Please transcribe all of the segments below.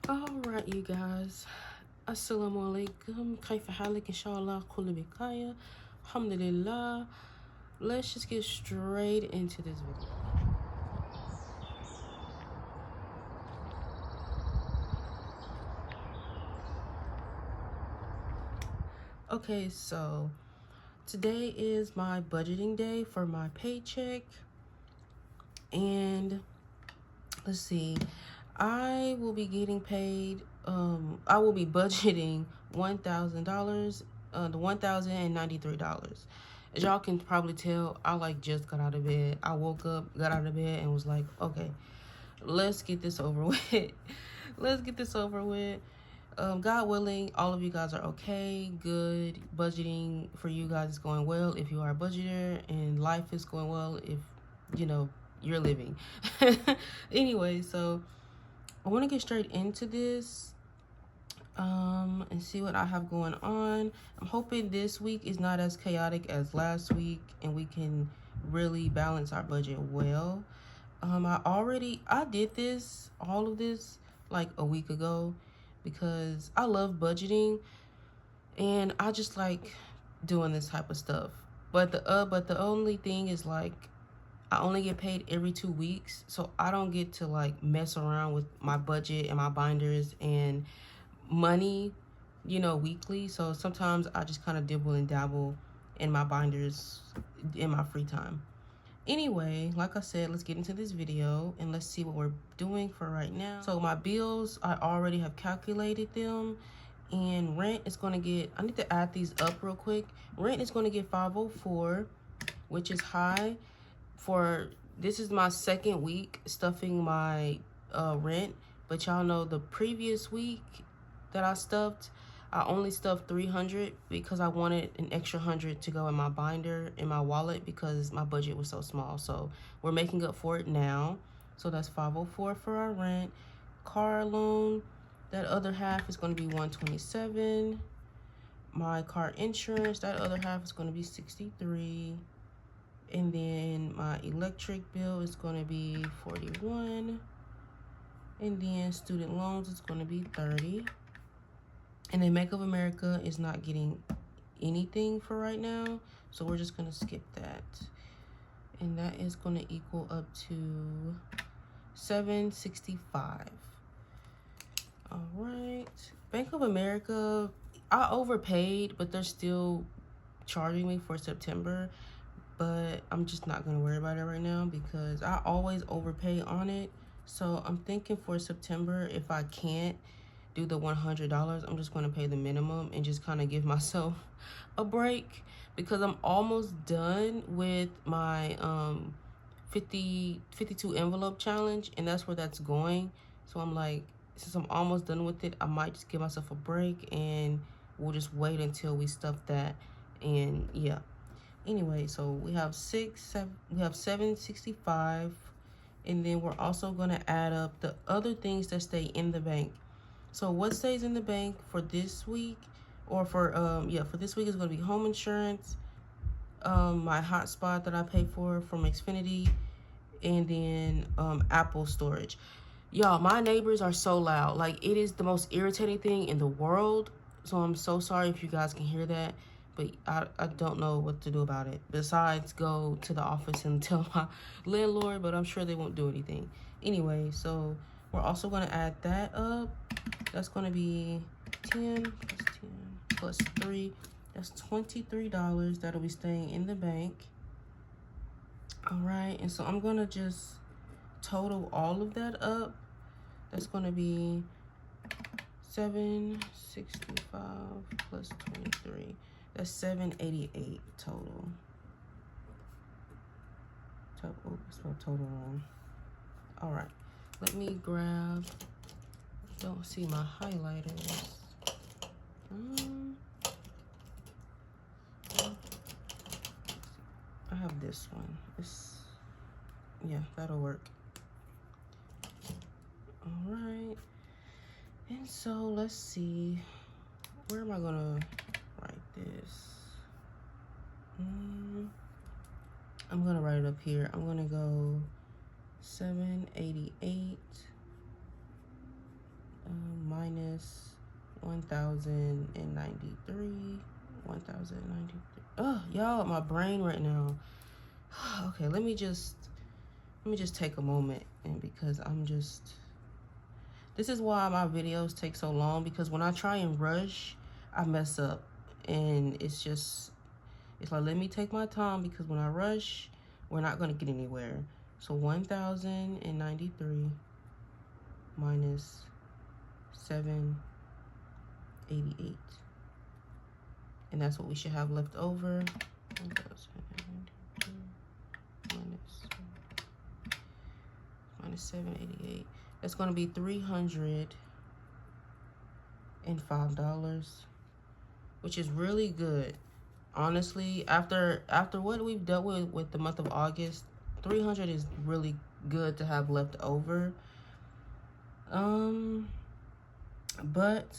Alright, you guys. Assalamu alaykum. Kaifa halik, inshallah, kulli bikaya. Alhamdulillah. Let's just get straight into this video. Okay, so today is my budgeting day for my paycheck. And let's see. I will be getting paid, I will be budgeting $1,000, the $1,093. As y'all can probably tell, I just got out of bed. I woke up, got out of bed, and was like, okay, let's get this over with. Let's get this over with. God willing, all of you guys are okay, good. Budgeting for you guys is going well if you are a budgeter, and life is going well if, you know, you're living. Anyway, so I want to get straight into this and see what I have going on. I'm hoping this week is not as chaotic as last week and we can really balance our budget well. I did all of this like a week ago because I love budgeting and I just like doing this type of stuff. But the only thing is, like, I only get paid every 2 weeks, so I don't get to like mess around with my budget and my binders and money, you know, weekly. So sometimes I just kind of dibble and dabble in my binders in my free time. Anyway, like I said, let's get into this video and let's see what we're doing for right now. So my bills, I already have calculated them, and rent is going to get, I need to add these up real quick. Rent is going to get $504, which is high. This is my second week stuffing my rent, but y'all know the previous week that I stuffed, I only stuffed $300 because I wanted an extra $100 to go in my binder in my wallet because my budget was so small. So we're making up for it now. So that's $504 for our rent. Car loan, that other half is going to be $127. My car insurance, that other half is going to be $63. And then my electric bill is going to be $41. And then student loans is going to be $30. And then Bank of America is not getting anything for right now, so we're just going to skip that. And that is going to equal up to $765. All right. Bank of America, I overpaid, but they're still charging me for September. But I'm just not going to worry about it right now because I always overpay on it. So I'm thinking for September, if I can't do the $100, I'm just going to pay the minimum and just kind of give myself a break because I'm almost done with my 52 envelope challenge, and that's where that's going. So I'm like, since I'm almost done with it, I might just give myself a break and we'll just wait until we stuff that. And yeah. Anyway, so we have $765, and then we're also going to add up the other things that stay in the bank. So what stays in the bank for this week, or for this week, is going to be home insurance, my hotspot that I pay for from Xfinity, and then Apple storage. Y'all, my neighbors are so loud. Like, it is the most irritating thing in the world. So I'm so sorry if you guys can hear that. But I don't know what to do about it besides go to the office and tell my landlord, but I'm sure they won't do anything. Anyway, so we're also going to add that up. That's going to be 10 plus 10 plus 3. That's $23 that'll be staying in the bank. All right, and so I'm going to just total all of that up. That's going to be $765 plus 23. That's $788 total. Oh, I spelled total wrong. All right, let me grab. Don't see my highlighters. I have this one. Yeah, that'll work. All right, and so let's see. Where am I gonna write this? I'm gonna write it up here. I'm gonna go 788 minus 1,093. 1,093. Oh, y'all, my brain right now. Okay, let me just take a moment, and because this is why my videos take so long, because when I try and rush, I mess up, and it's like, let me take my time, because when I rush, we're not going to get anywhere. So 1,093 minus 788, and that's what we should have left over. 1,093 minus 788. That's going to be $305, which is really good. Honestly, after what we've dealt with the month of August, 300 is really good to have left over. But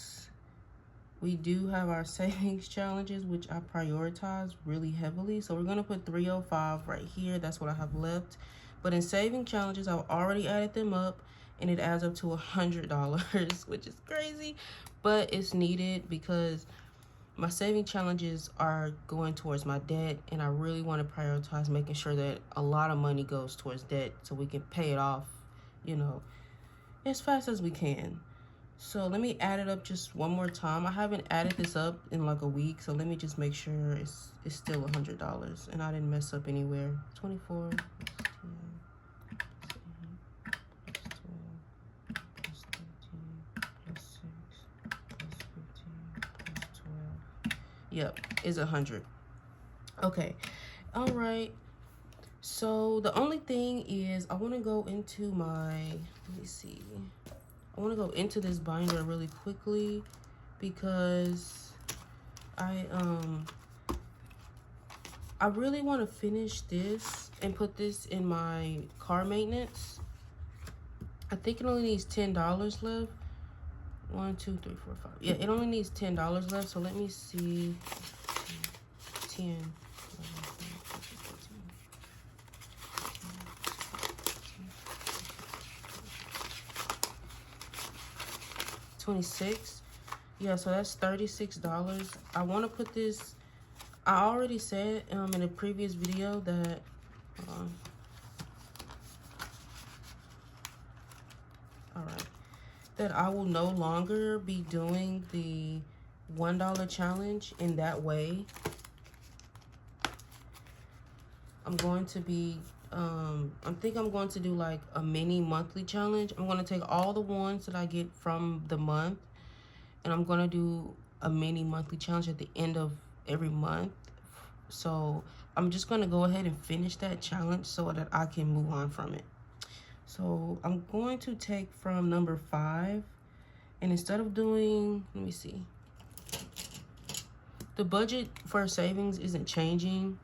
we do have our savings challenges, which I prioritize really heavily. So we're gonna put 305 right here. That's what I have left. But in saving challenges, I've already added them up, and it adds up to $100, which is crazy, but it's needed because my saving challenges are going towards my debt, and I really want to prioritize making sure that a lot of money goes towards debt so we can pay it off, you know, as fast as we can. So let me add it up just one more time. I haven't added this up in like a week, so let me just make sure it's still $100 and I didn't mess up anywhere. 24 plus 10 plus 10 plus 13 plus 12. Yep, is 100. Okay, all right. So the only thing is, I want to go into let me see. I want to go into this binder really quickly because I really want to finish this and put this in my car maintenance. I think it only needs $10 left. 1, 2, 3, 4, 5. Yeah, it only needs $10 left. So let me see. 10, 11, 26. Yeah, so that's $36. I want to put this, I already said in a previous video that all right, that I will no longer be doing the $1 challenge in that way. I'm going to be I think I'm going to do like a mini monthly challenge. I'm going to take all the ones that I get from the month, and I'm going to do a mini monthly challenge at the end of every month. So I'm just going to go ahead and finish that challenge so that I can move on from it. So I'm going to take from number 5, and instead of doing, let me see, the budget for savings isn't changing.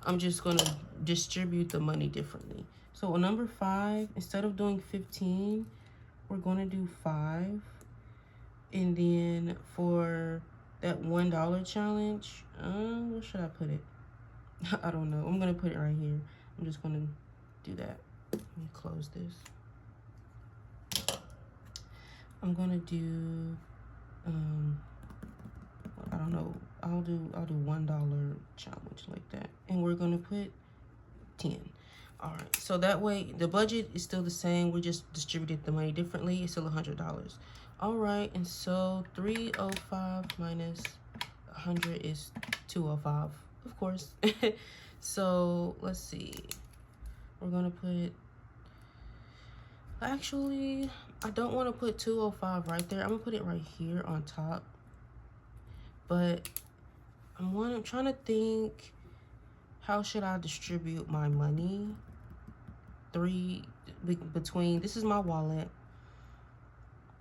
I'm just going to distribute the money differently. So on number 5, instead of doing 15, we're going to do 5. And then for that $1 challenge, where should I put it? I don't know. I'm going to put it right here. I'm just going to do that. Let me close this. I'm going to do, I don't know. I'll do $1 challenge like that, and we're gonna put 10. All right, so that way the budget is still the same. We just distributed the money differently. It's still $100. All right, and so 305 minus 100 is 205, of course. So let's see. We're gonna put. Actually, I don't want to put 205 right there. I'm gonna put it right here on top. But I'm trying to think, how should I distribute my money? Between, this is my wallet,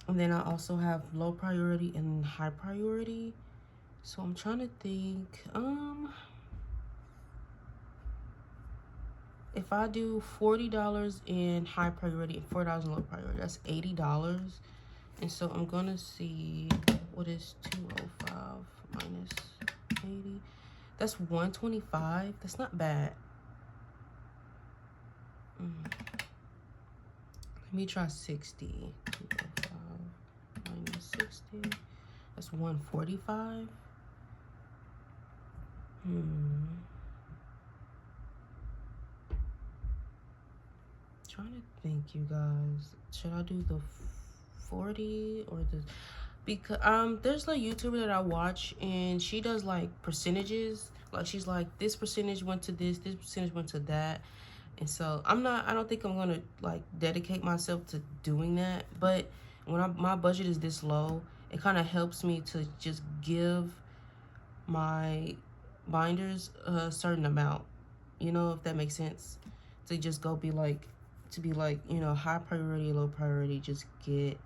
and then I also have low priority and high priority. So I'm trying to think, if I do $40 in high priority and $4 in low priority, that's $80. And so I'm gonna see, what is 205 minus 80? That's 125. That's not bad. Let me try 60. 205 minus 60. That's 145. Trying to think, you guys. Should I do the 40 or the... Because there's a YouTuber that I watch, and she does like percentages. Like, she's like, this percentage went to this percentage went to that. And so I don't think I'm gonna like dedicate myself to doing that. But when my budget is this low, it kind of helps me to just give my binders a certain amount, you know, if that makes sense. To just go be like, you know, high priority, low priority, just get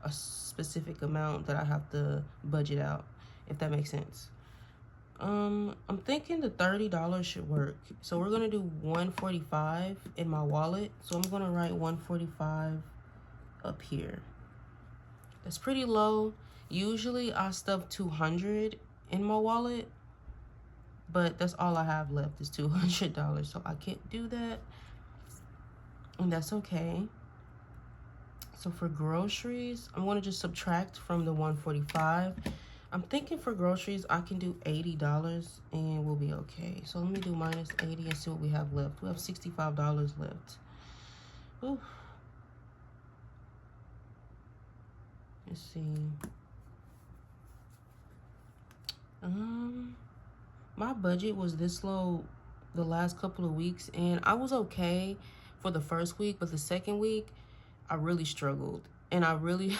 a specific amount that I have to budget out, if that makes sense. I'm thinking the $30 should work. So we're gonna do 145 in my wallet. So I'm gonna write 145 up here. That's pretty low. Usually I stuff 200 in my wallet, but that's all I have left is $200. So I can't do that, and that's okay. So for groceries, I'm gonna just subtract from the 145. I'm thinking for groceries, I can do $80 and we'll be okay. So let me do minus 80 and see what we have left. We have $65 left. Ooh. Let's see. My budget was this low the last couple of weeks, and I was okay for the first week, but the second week, I really struggled. And I really...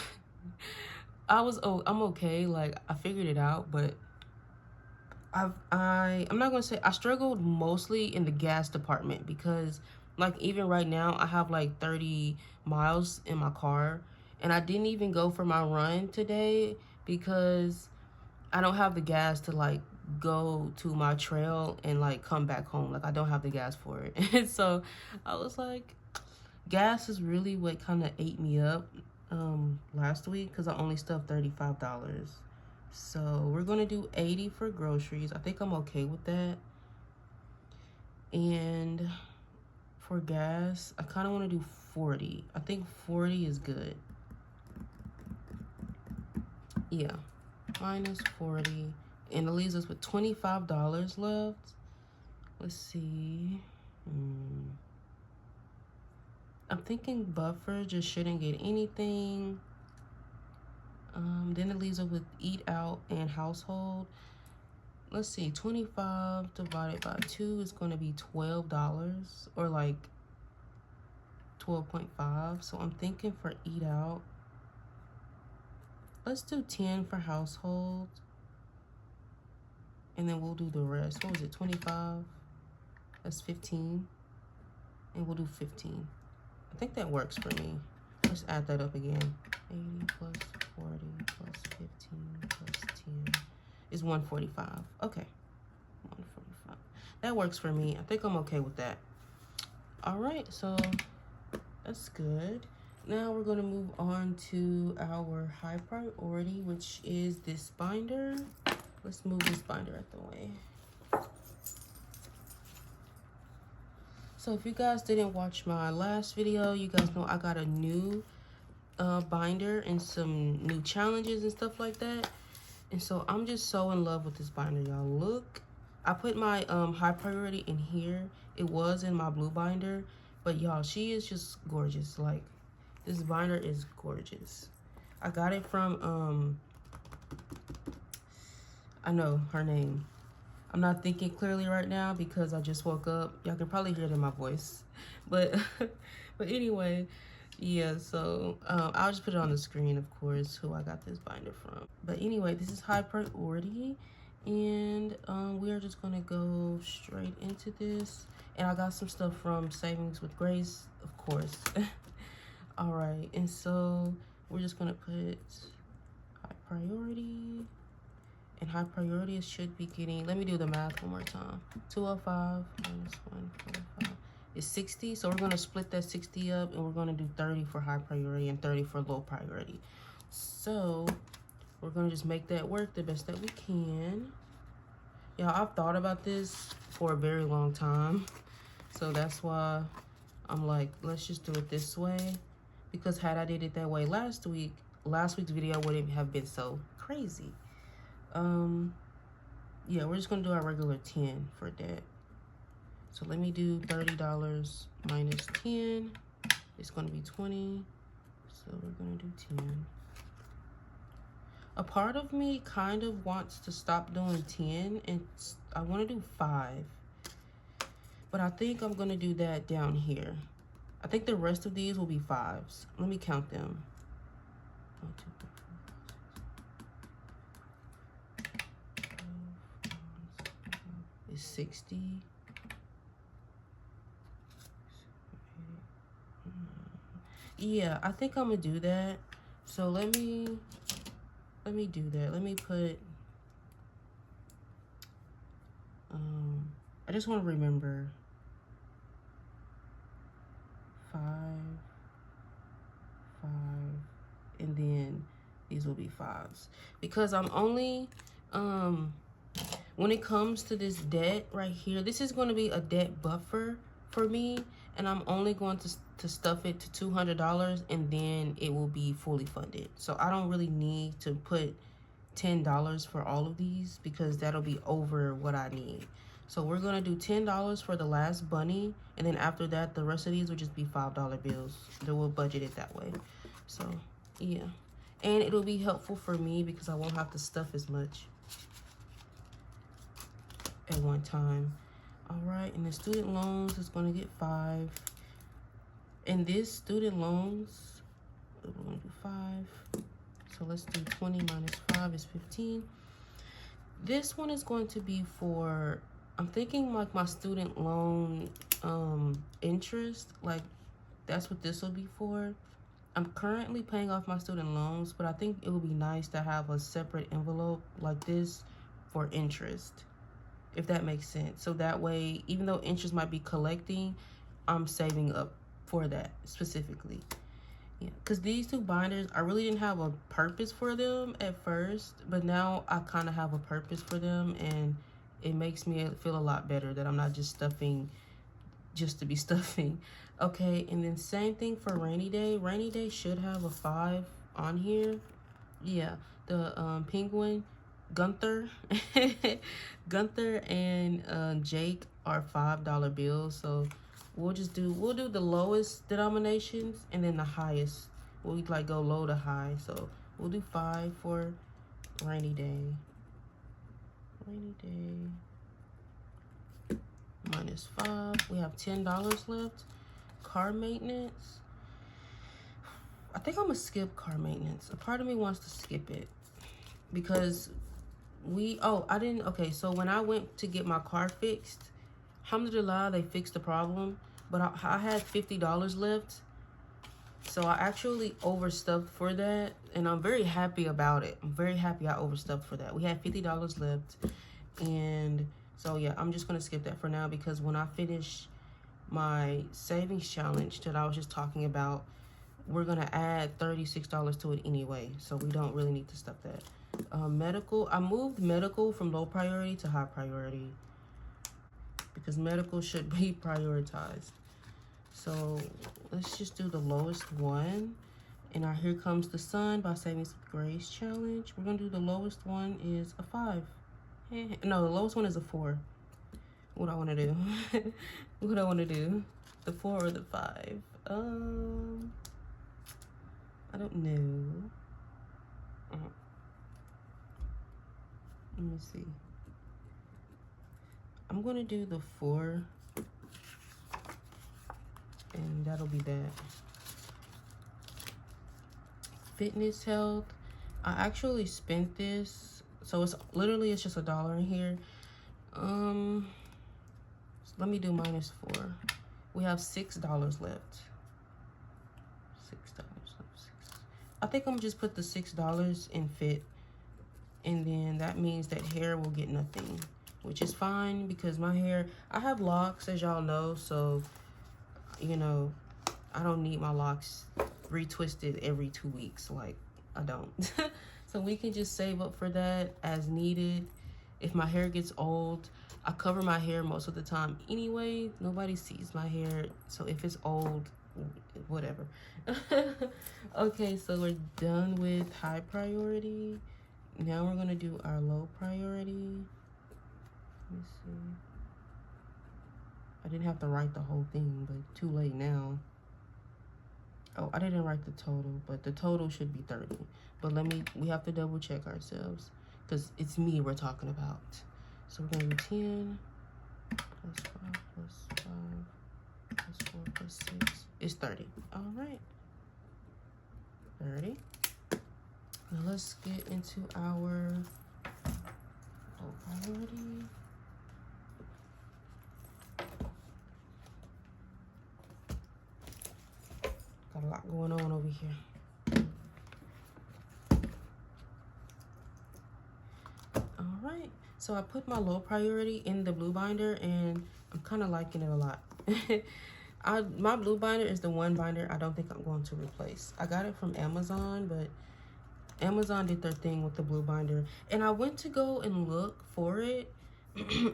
I'm okay, like I figured it out, but I'm not gonna say I struggled mostly in the gas department, because like even right now I have like 30 miles in my car, and I didn't even go for my run today because I don't have the gas to like go to my trail and like come back home. Like I don't have the gas for it. And so I was like, gas is really what kind of ate me up last week, because I only stuffed $35. So we're gonna do 80 for groceries. I think I'm okay with that. And for gas, I kind of want to do 40. I think 40 is good. Yeah, minus 40, and it leaves us with $25 left. Let's see. I'm thinking buffer just shouldn't get anything. Then it leaves us with eat out and household. Let's see, 25 divided by 2 is going to be $12, or like 12.5. So I'm thinking for eat out, let's do 10 for household, and then we'll do the rest. What was it, 25? That's 15, and we'll do 15. I think that works for me. Let's add that up again. 80 plus 40 plus 15 plus 10 is 145. Okay, 145. That works for me. I think I'm okay with that. All right, so that's good. Now we're going to move on to our high priority, which is this binder. Let's move this binder out the way. So if you guys didn't watch my last video, you guys know I got a new binder and some new challenges and stuff like that. And so I'm just so in love with this binder, y'all. Look, I put my high priority in here. It was in my blue binder, but y'all, she is just gorgeous. Like, this binder is gorgeous. I got it from I know her name. I'm not thinking clearly right now because I just woke up. Y'all can probably hear it in my voice. But but anyway, yeah, so I'll just put it on the screen, of course, who I got this binder from. But anyway, this is high priority, and we are just gonna go straight into this. And I got some stuff from SavingswithGrace, of course. All right, and so we're just gonna put high priority. And high priority should be getting, let me do the math one more time. 205 minus 145 is 60. So we're going to split that 60 up, and we're going to do 30 for high priority and 30 for low priority. So we're going to just make that work the best that we can. Yeah, I've thought about this for a very long time. So that's why I'm like, let's just do it this way. Because had I did it that way last week, last week's video wouldn't have been so crazy. Yeah, we're just gonna do our regular 10 for that. So let me do $30 minus 10. It's gonna be 20. So we're gonna do 10. A part of me kind of wants to stop doing 10 and I want to do 5. But I think I'm gonna do that down here. I think the rest of these will be 5s. Let me count them. 1, 2, 3, 4, 5, 6, 7, 8. It's 60. Yeah, I think I'm gonna do that. So let me do that. Let me put I just want to remember 5, 5, and then these will be 5s because I'm only when it comes to this debt right here, this is going to be a debt buffer for me, and I'm only going to stuff it to $200 and then it will be fully funded. So I don't really need to put $10 for all of these because that'll be over what I need. So we're gonna do $10 for the last bunny, and then after that, the rest of these will just be $5 bills. Then we'll budget it that way. So yeah, and it'll be helpful for me because I won't have to stuff as much at one time. All right, and the student loans is gonna get 5. And this student loans, we're gonna do 5. So let's do 20 minus 5 is 15. This one is going to be for, I'm thinking like my student loan interest, like that's what this will be for. I'm currently paying off my student loans, but I think it would be nice to have a separate envelope like this for interest, if that makes sense. So that way, even though interest might be collecting, I'm saving up for that specifically. Yeah, because these 2 binders, I really didn't have a purpose for them at first, but now I kind of have a purpose for them, and it makes me feel a lot better that I'm not just stuffing just to be stuffing. Okay, and then same thing for rainy day. Rainy day should have a 5 on here. Yeah, the penguin, Gunther, Gunther and Jake are $5 bills. So we'll do the lowest denominations and then the highest. We'll like go low to high. So we'll do 5 for rainy day. Rainy day minus 5. We have $10 left. Car maintenance. I think I'm gonna skip car maintenance. A part of me wants to skip it because okay, so when I went to get my car fixed, alhamdulillah, they fixed the problem, but I had $50 left. So I actually overstuffed for that, and I'm very happy about it. I'm very happy I overstuffed for that. We had $50 left, and so yeah, I'm just gonna skip that for now because when I finish my savings challenge that I was just talking about, we're gonna add $36 to it anyway, so we don't really need to stuff that. Medical, I moved medical from low priority to high priority because medical should be prioritized. So let's just do the lowest one. And our Here Comes the Sun by SavingswithGrace challenge. We're gonna do the lowest one is a 5. No, the lowest one is a 4. What do I wanna do? What do I wanna do? The 4 or the 5? I don't know. Let me see. I'm gonna do the 4. And that'll be that. Fitness, health. I actually spent this, so it's just $1 in here. Let me do minus 4. We have $6 left. $6 left. I think I'm gonna just put the $6 in fit, and then that means that hair will get nothing, which is fine because my hair, I have locks, as y'all know, so you know, I don't need my locks retwisted every 2 weeks. Like, I don't. So we can just save up for that as needed. If my hair gets old, I cover my hair most of the time anyway. Nobody sees my hair. So if it's old, whatever. Okay, so we're done with high priority. Now we're gonna do our low priority. Let me see. I didn't have to write the whole thing, but too late now. Oh, I didn't write the total, but the total should be 30. But we have to double check ourselves because it's me we're talking about. So we're gonna do 10 plus 5 plus 5 plus 4 plus 6 is 30. All right, 30. Now let's get into our low priority. Got a lot going on over here. All right, so I put my low priority in the blue binder and I'm kind of liking it a lot. My blue binder is the one binder I don't think I'm going to replace. I got it from Amazon, but Amazon did their thing with the blue binder. And I went to go and look for it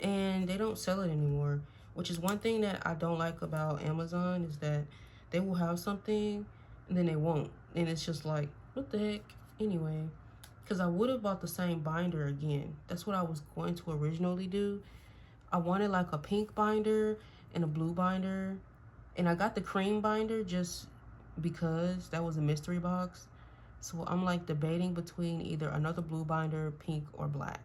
and they don't sell it anymore, which is one thing that I don't like about Amazon is that they will have something and then they won't. And it's just like, what the heck? Anyway, because I would have bought the same binder again. That's what I was going to originally do. I wanted like a pink binder and a blue binder. And I got the cream binder just because that was a mystery box. So I'm like debating between either another blue binder, pink, or black.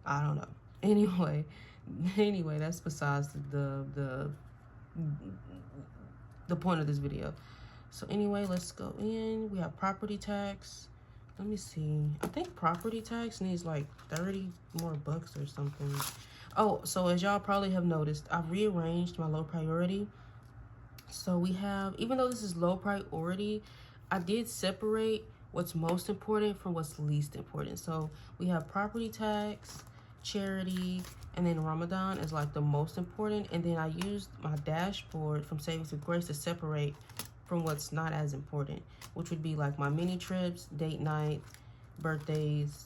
I don't know. Anyway, that's besides the point of this video. So anyway, let's go in. We have property tax. Let me see. I think property tax needs like 30 more bucks or something. Oh, so as y'all probably have noticed, I've rearranged my low priority. So we have, even though this is low priority, I did separate what's most important from what's least important. So we have property tax, charity, and then Ramadan is like the most important. And then I used my dashboard from Savings with Grace to separate from what's not as important, which would be like my mini trips, date night, birthdays,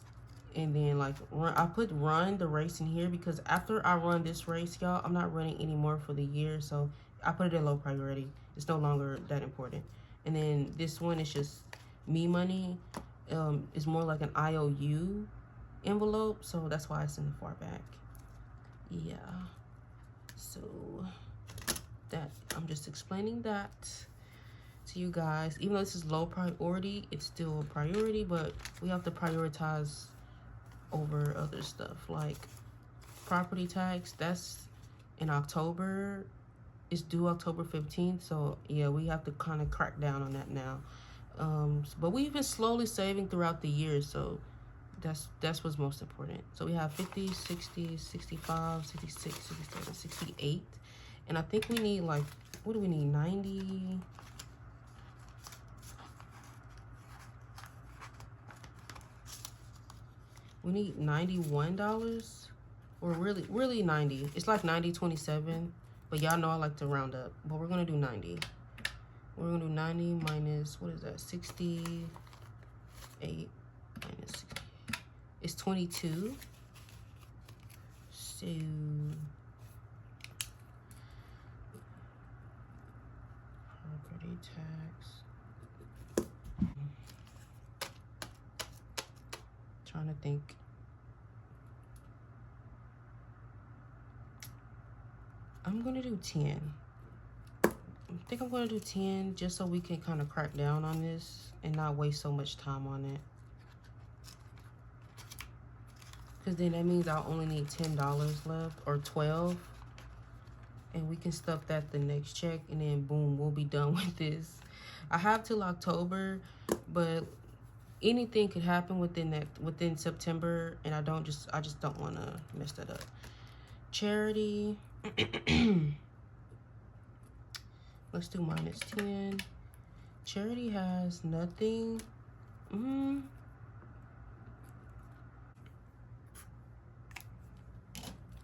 and then like I put run the race in here because after I run this race, y'all, I'm not running anymore for the year. So I put it in low priority. It's no longer that important. And then this one is just me money. It's more like an IOU envelope, so that's why it's in the far back. Yeah, so that I'm just explaining that to you guys. Even though this is low priority, it's still a priority, but we have to prioritize over other stuff like property tax. That's in October. It's due October 15th, so yeah, we have to kind of crack down on that now. But we've been slowly saving throughout the year, so that's what's most important. So we have 50, 60, 65, 66, 67, 68. And I think we need like, what do we need? 90. We need $91, or really 90. It's like 90.27, but y'all know I like to round up. But we're gonna do 90. We're gonna do 90 minus, what is that? 68 minus 60. It's 22. So property tax. Trying to think. I'm gonna do 10. I think I'm gonna do 10 just so we can kind of crack down on this and not waste so much time on it. Because then that means I'll only need $10 left, or 12. And we can stuff that the next check, and then boom, we'll be done with this. I have till October, but anything could happen within September, and I just don't want to mess that up. Charity. Let's do minus 10. Charity has nothing.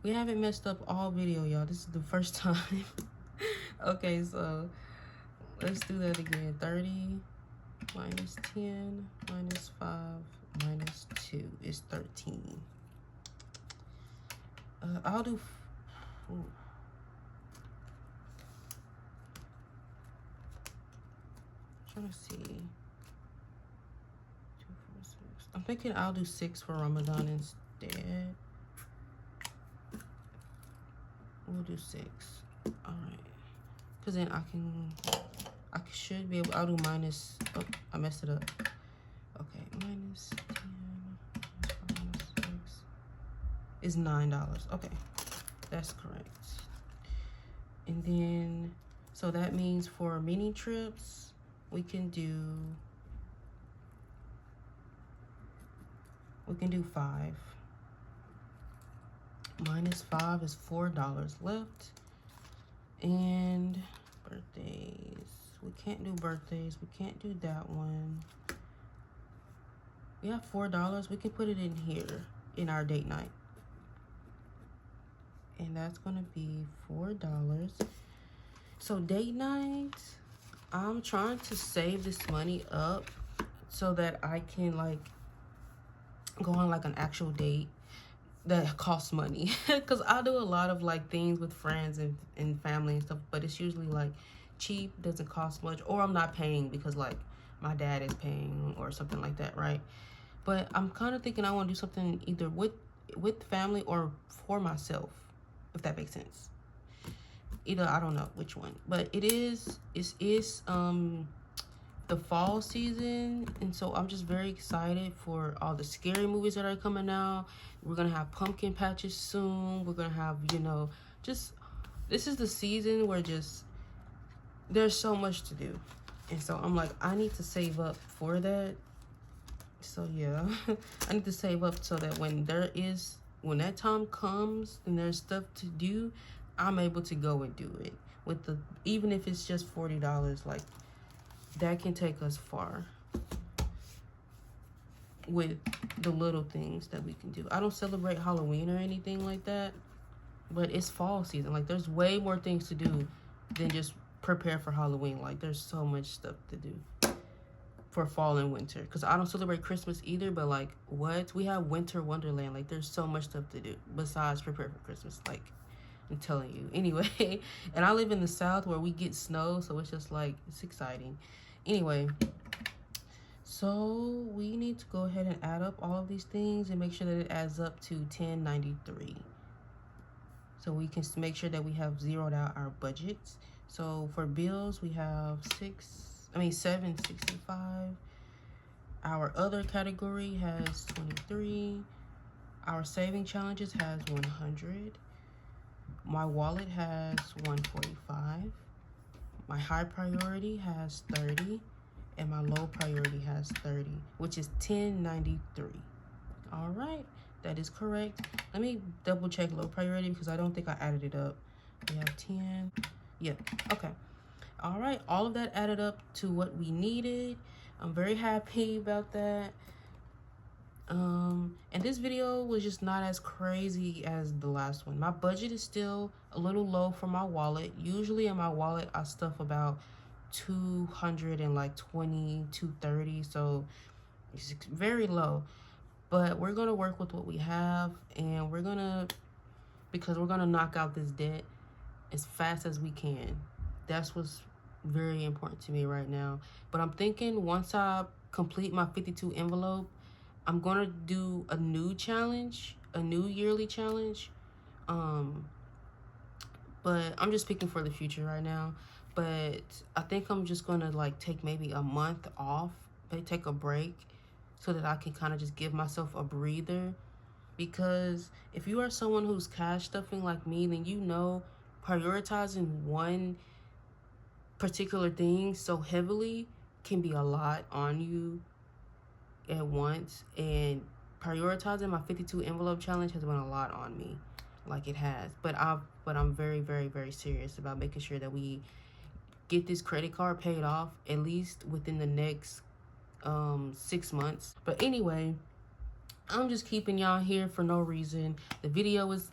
We haven't messed up all video, y'all. This is the first time. Okay, so let's do that again. 30 minus 10 minus 5 minus 2 is 13. I'll do... trying to see. 2, 4, 6. I'm thinking I'll do 6 for Ramadan instead. We'll do 6. All right. Because then I should be able, I'll do minus, oh, I messed it up. Okay, minus 10 minus 6 is $9. Okay, that's correct. And then, so that means for mini trips, we can do 5. Minus 5 is $4 left. And birthdays, we can't do birthdays. We can't do that one. We have $4. We can put it in here in our date night. And that's gonna be $4. So date night, I'm trying to save this money up so that I can like go on like an actual date that costs money. Because I do a lot of like things with friends and family and stuff, but it's usually like cheap, doesn't cost much, or I'm not paying because like my dad is paying or something like that, right? But I'm kind of thinking I want to do something either with family or for myself, if that makes sense. Either, I don't know which one, but it is the fall season, and so I'm just very excited for all the scary movies that are coming out. We're gonna have pumpkin patches soon. We're gonna have, you know, just this is the season where just there's so much to do, and so I'm like, I need to save up for that. So yeah, I need to save up so that when that time comes and there's stuff to do, I'm able to go and do it with even if it's just $40, like that can take us far with the little things that we can do. I don't celebrate Halloween or anything like that, but it's fall season. Like there's way more things to do than just prepare for Halloween. Like there's so much stuff to do for fall and winter, because I don't celebrate Christmas either, but like what, we have winter wonderland. Like there's so much stuff to do besides prepare for Christmas, like I'm telling you. Anyway, and I live in the South where we get snow, so it's just like, it's exciting. Anyway, so we need to go ahead and add up all of these things and make sure that it adds up to $10.93, so we can make sure that we have zeroed out our budgets. So for bills, we have $7.65. Our other category has 23. Our saving challenges has 100. My wallet has 145. My high priority has 30, and my low priority has 30, which is $10.93. All right, that is correct. Let me double check low priority because I don't think I added it up. We have 10. Yep, okay. All right, all of that added up to what we needed. I'm very happy about that. And this video was just not as crazy as the last one. My budget is still a little low for my wallet. Usually in my wallet I stuff about $220, $230, so it's very low. But we're gonna work with what we have, and because we're gonna knock out this debt as fast as we can. That's what's very important to me right now. But I'm thinking once I complete my 52 envelope, I'm gonna do a new challenge, a new yearly challenge. But I'm just speaking for the future right now. But I think I'm just gonna like take maybe a month off, take a break, so that I can kind of just give myself a breather. Because if you are someone who's cash stuffing like me, then you know prioritizing one particular thing so heavily can be a lot on you at once. And prioritizing my 52 envelope challenge has been a lot on me, like it has. But I'm very, very, very serious about making sure that we get this credit card paid off at least within the next 6 months. But anyway, I'm just keeping y'all here for no reason. The video is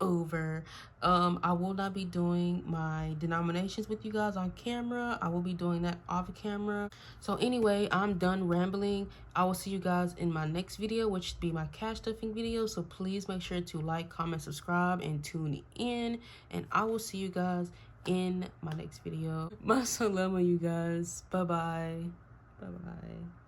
over. I will not be doing my denominations with you guys on camera. I will be doing that off camera. So anyway, I'm done rambling. I will see you guys in my next video, which will be my cash stuffing video. So please make sure to like, comment, subscribe, and tune in. And I will see you guys in my next video. Assalamu, you guys. Bye bye. Bye bye.